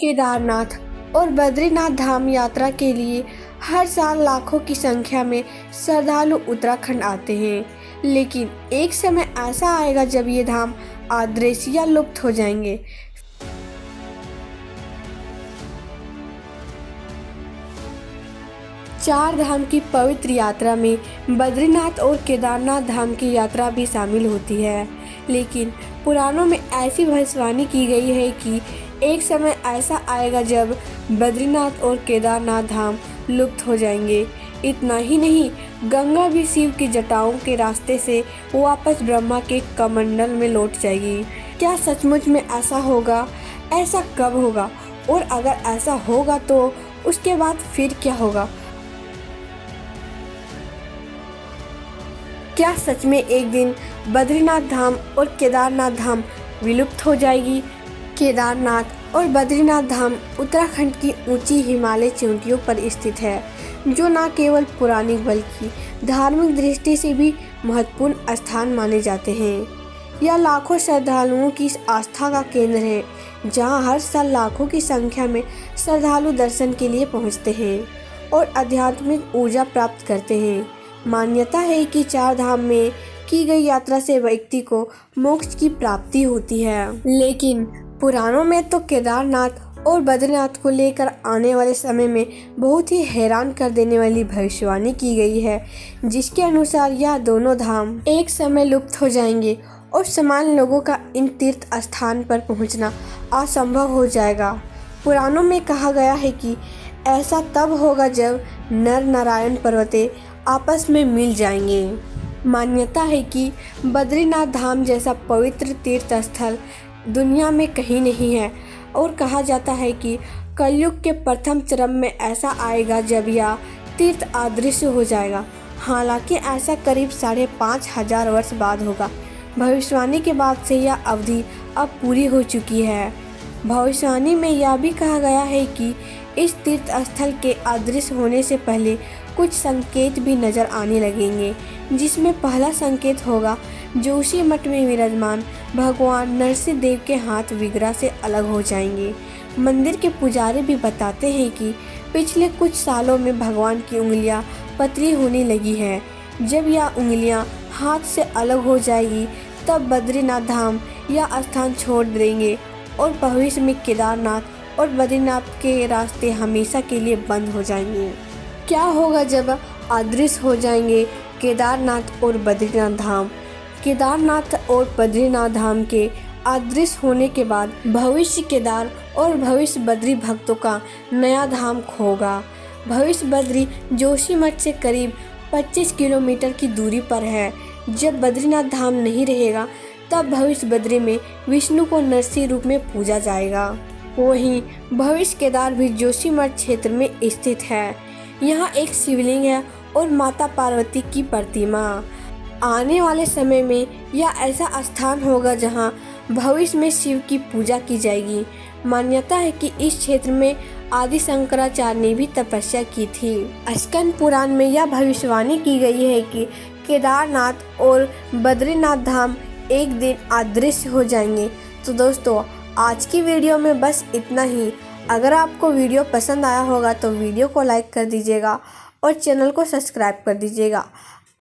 केदारनाथ और बद्रीनाथ धाम यात्रा के लिए हर साल लाखों की संख्या में श्रद्धालु उत्तराखंड आते हैं, लेकिन एक समय ऐसा आएगा जब ये धाम अदृश्य या लुप्त हो जाएंगे। चार धाम की पवित्र यात्रा में बद्रीनाथ और केदारनाथ धाम की यात्रा भी शामिल होती है, लेकिन पुराणों में ऐसी भविष्यवाणी की गई है कि एक समय ऐसा आएगा जब बद्रीनाथ और केदारनाथ धाम लुप्त हो जाएंगे। इतना ही नहीं, गंगा भी शिव की जटाओं के रास्ते से वापस ब्रह्मा के कमंडल में लौट जाएगी। क्या सचमुच में ऐसा होगा? ऐसा कब होगा? और अगर ऐसा होगा तो उसके बाद फिर क्या होगा? क्या सच में एक दिन बद्रीनाथ धाम और केदारनाथ धाम विलुप्त हो जाएगी? केदारनाथ और बद्रीनाथ धाम उत्तराखंड की ऊंची हिमालय चोटियों पर स्थित है, जो न केवल पौराणिक बल्कि धार्मिक दृष्टि से भी महत्वपूर्ण स्थान माने जाते हैं। यह लाखों श्रद्धालुओं की आस्था का केंद्र है, जहां हर साल लाखों की संख्या में श्रद्धालु दर्शन के लिए पहुंचते हैं और आध्यात्मिक ऊर्जा प्राप्त करते हैं। मान्यता है कि चार धाम में की गई यात्रा से व्यक्ति को मोक्ष की प्राप्ति होती है, लेकिन पुराणों में तो केदारनाथ और बद्रीनाथ को लेकर आने वाले समय में बहुत ही हैरान कर देने वाली भविष्यवाणी की गई है, जिसके अनुसार यह दोनों धाम एक समय लुप्त हो जाएंगे और सामान्य लोगों का इन तीर्थ स्थान पर पहुंचना असंभव हो जाएगा। पुराणों में कहा गया है कि ऐसा तब होगा जब नर नारायण पर्वतें आपस में मिल जाएंगे। मान्यता है कि बद्रीनाथ धाम जैसा पवित्र तीर्थ स्थल दुनिया में कहीं नहीं है और कहा जाता है कि कलयुग के प्रथम चरण में ऐसा आएगा जब यह तीर्थ अदृश्य हो जाएगा। हालांकि ऐसा करीब 5,500 वर्ष बाद होगा। भविष्यवाणी के बाद से यह अवधि अब पूरी हो चुकी है। भविष्यवाणी में यह भी कहा गया है कि इस तीर्थ स्थल के अदृश्य होने से पहले कुछ संकेत भी नजर आने लगेंगे, जिसमें पहला संकेत होगा जोशीमठ में विराजमान भगवान नरसिंह देव के हाथ विग्रह से अलग हो जाएंगे। मंदिर के पुजारी भी बताते हैं कि पिछले कुछ सालों में भगवान की उंगलियां पतली होने लगी है। जब यह उंगलियां हाथ से अलग हो जाएगी तब बद्रीनाथ धाम यह स्थान छोड़ देंगे और भविष्य में केदारनाथ और बद्रीनाथ के रास्ते हमेशा के लिए बंद हो जाएंगे। क्या होगा जब अदृश्य हो जाएंगे केदारनाथ और बद्रीनाथ धाम? केदारनाथ और बद्रीनाथ धाम के अदृश्य होने के बाद भविष्य केदार और भविष्य बद्री भक्तों का नया धाम होगा। भविष्य बद्री जोशीमठ से करीब 25 किलोमीटर की दूरी पर है। जब बद्रीनाथ धाम नहीं रहेगा तब भविष्य बद्री में विष्णु को नरसिंह रूप में पूजा जाएगा। वहीं भविष्य केदार भी जोशीमठ क्षेत्र में स्थित है। यहाँ एक शिवलिंग है और माता पार्वती की प्रतिमा। आने वाले समय में यह ऐसा स्थान होगा जहाँ भविष्य में शिव की पूजा की जाएगी। मान्यता है कि इस क्षेत्र में आदि शंकराचार्य ने भी तपस्या की थी। स्कंद पुराण में यह भविष्यवाणी की गई है कि केदारनाथ और बद्रीनाथ धाम एक दिन अदृश्य हो जाएंगे। तो दोस्तों, आज की वीडियो में बस इतना ही। अगर आपको वीडियो पसंद आया होगा तो वीडियो को लाइक कर दीजिएगा और चैनल को सब्सक्राइब कर दीजिएगा।